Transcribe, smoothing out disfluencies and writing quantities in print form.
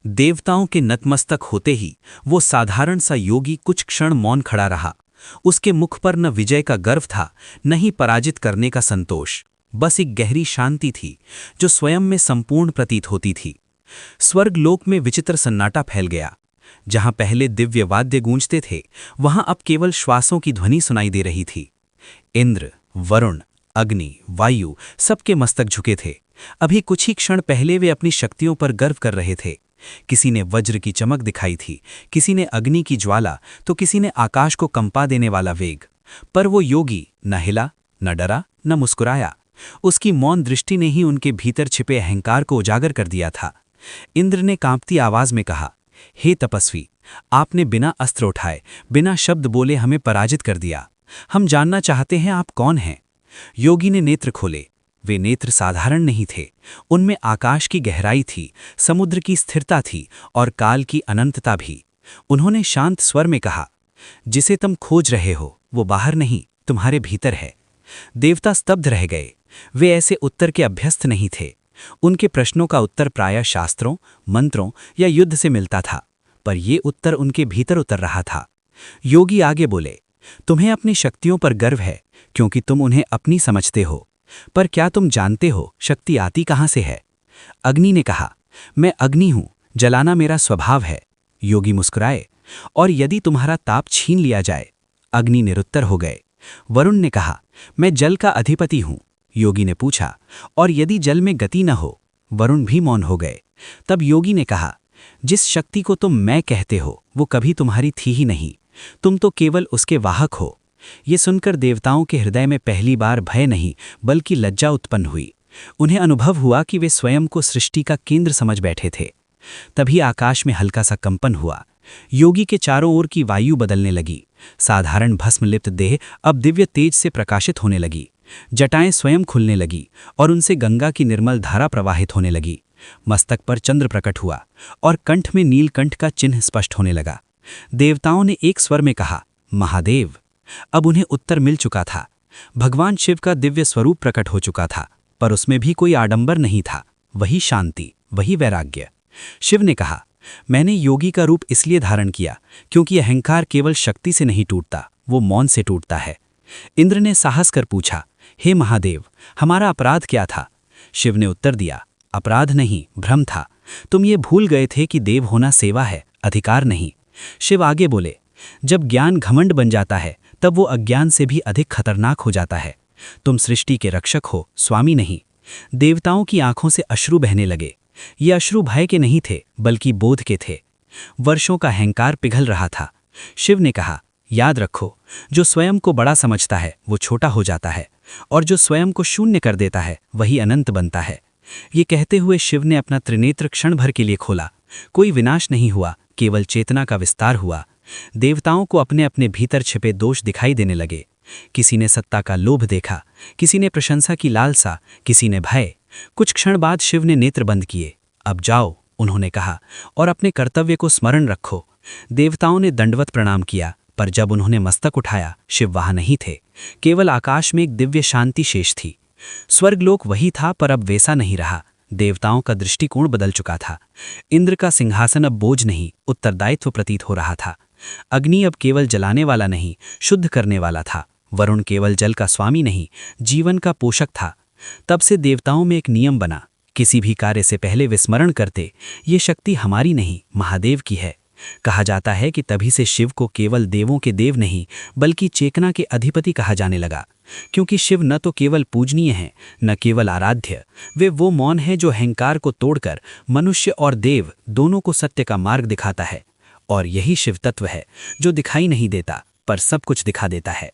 देवताओं के नतमस्तक होते ही वो साधारण सा योगी कुछ क्षण मौन खड़ा रहा। उसके मुख पर न विजय का गर्व था, न ही पराजित करने का संतोष। बस एक गहरी शांति थी जो स्वयं में संपूर्ण प्रतीत होती थी। स्वर्गलोक में विचित्र सन्नाटा फैल गया। जहां पहले दिव्य वाद्य गूंजते थे, वहां अब केवल श्वासों की ध्वनि सुनाई दे रही थी। इंद्र, वरुण, अग्नि, वायु सबके मस्तक झुके थे। अभी कुछ ही क्षण पहले वे अपनी शक्तियों पर गर्व कर रहे थे। किसी ने वज्र की चमक दिखाई थी, किसी ने अग्नि की ज्वाला, तो किसी ने आकाश को कंपा देने वाला वेग। पर वो योगी न हिला, न डरा, न मुस्कुराया। उसकी मौन दृष्टि ने ही उनके भीतर छिपे अहंकार को उजागर कर दिया था। इंद्र ने कांपती आवाज में कहा, हे तपस्वी, आपने बिना अस्त्र उठाए, बिना शब्द बोले हमें पराजित कर दिया। हम जानना चाहते हैं आप कौन हैं। योगी ने नेत्र खोले। वे नेत्र साधारण नहीं थे। उनमें आकाश की गहराई थी, समुद्र की स्थिरता थी और काल की अनंतता भी। उन्होंने शांत स्वर में कहा, जिसे तुम खोज रहे हो वो बाहर नहीं, तुम्हारे भीतर है। देवता स्तब्ध रह गए। वे ऐसे उत्तर के अभ्यस्त नहीं थे। उनके प्रश्नों का उत्तर प्रायः शास्त्रों, मंत्रों या युद्ध से मिलता था, पर ये उत्तर उनके भीतर उतर रहा था। योगी आगे बोले, तुम्हें अपनी शक्तियों पर गर्व है क्योंकि तुम उन्हें अपनी समझते हो, पर क्या तुम जानते हो शक्ति आती कहां से है? अग्नि ने कहा, मैं अग्नि हूं, जलाना मेरा स्वभाव है। योगी मुस्कुराए, और यदि तुम्हारा ताप छीन लिया जाए? अग्नि निरुत्तर हो गए। वरुण ने कहा, मैं जल का अधिपति हूं। योगी ने पूछा, और यदि जल में गति न हो? वरुण भी मौन हो गए। तब योगी ने कहा, जिस शक्ति को तुम मैं कहते हो वो कभी तुम्हारी थी ही नहीं, तुम तो केवल उसके वाहक हो। ये सुनकर देवताओं के हृदय में पहली बार भय नहीं बल्कि लज्जा उत्पन्न हुई। उन्हें अनुभव हुआ कि वे स्वयं को सृष्टि का केंद्र समझ बैठे थे। तभी आकाश में हल्का सा कंपन हुआ। योगी के चारों ओर की वायु बदलने लगी। साधारण भस्मलिप्त देह अब दिव्य तेज से प्रकाशित होने लगी। जटाएं स्वयं खुलने लगी और उनसे गंगा की निर्मल धारा प्रवाहित होने लगी। मस्तक पर चंद्र प्रकट हुआ और कंठ में नीलकंठ का चिन्ह स्पष्ट होने लगा। देवताओं ने एक स्वर में कहा, महादेव। अब उन्हें उत्तर मिल चुका था। भगवान शिव का दिव्य स्वरूप प्रकट हो चुका था, पर उसमें भी कोई आडंबर नहीं था। वही शांति, वही वैराग्य। शिव ने कहा, मैंने योगी का रूप इसलिए धारण किया क्योंकि अहंकार केवल शक्ति से नहीं टूटता, वो मौन से टूटता है। इंद्र ने साहस कर पूछा, हे महादेव, हमारा अपराध क्या था? शिव ने उत्तर दिया, अपराध नहीं, भ्रम था। तुम ये भूल गए थे कि देव होना सेवा है, अधिकार नहीं। शिव आगे बोले, जब ज्ञान घमंड बन जाता है तब वो अज्ञान से भी अधिक खतरनाक हो जाता है। तुम सृष्टि के रक्षक हो, स्वामी नहीं। देवताओं की आंखों से अश्रु बहने लगे। ये अश्रु भय के नहीं थे बल्कि बोध के थे। वर्षों का अहंकार पिघल रहा था। शिव ने कहा, याद रखो, जो स्वयं को बड़ा समझता है वो छोटा हो जाता है, और जो स्वयं को शून्य कर देता है वही अनंत बनता है। ये कहते हुए शिव ने अपना त्रिनेत्र क्षण भर के लिए खोला। कोई विनाश नहीं हुआ, केवल चेतना का विस्तार हुआ। देवताओं को अपने अपने भीतर छिपे दोष दिखाई देने लगे। किसी ने सत्ता का लोभ देखा, किसी ने प्रशंसा की लालसा, किसी ने भय। कुछ क्षण बाद शिव ने नेत्र बंद किए। अब जाओ, उन्होंने कहा, और अपने कर्तव्य को स्मरण रखो। देवताओं ने दंडवत प्रणाम किया, पर जब उन्होंने मस्तक उठाया, शिव वहां नहीं थे। केवल आकाश में एक दिव्य शांति शेष थी। स्वर्गलोक वही था, पर अब वैसा नहीं रहा। देवताओं का दृष्टिकोण बदल चुका था। इंद्र का सिंहासन अब बोझ नहीं, उत्तरदायित्व प्रतीत हो रहा था। अग्नि अब केवल जलाने वाला नहीं, शुद्ध करने वाला था। वरुण केवल जल का स्वामी नहीं, जीवन का पोषक था। तब से देवताओं में एक नियम बना, किसी भी कार्य से पहले विस्मरण करते, ये शक्ति हमारी नहीं, महादेव की है। कहा जाता है कि तभी से शिव को केवल देवों के देव नहीं बल्कि चेतना के अधिपति कहा जाने लगा, क्योंकि शिव न तो केवल पूजनीय हैं, न केवल आराध्य। वे वो मौन है जो अहंकार को तोड़कर मनुष्य और देव दोनों को सत्य का मार्ग दिखाता है। और यही शिव तत्व है जो दिखाई नहीं देता पर सब कुछ दिखा देता है।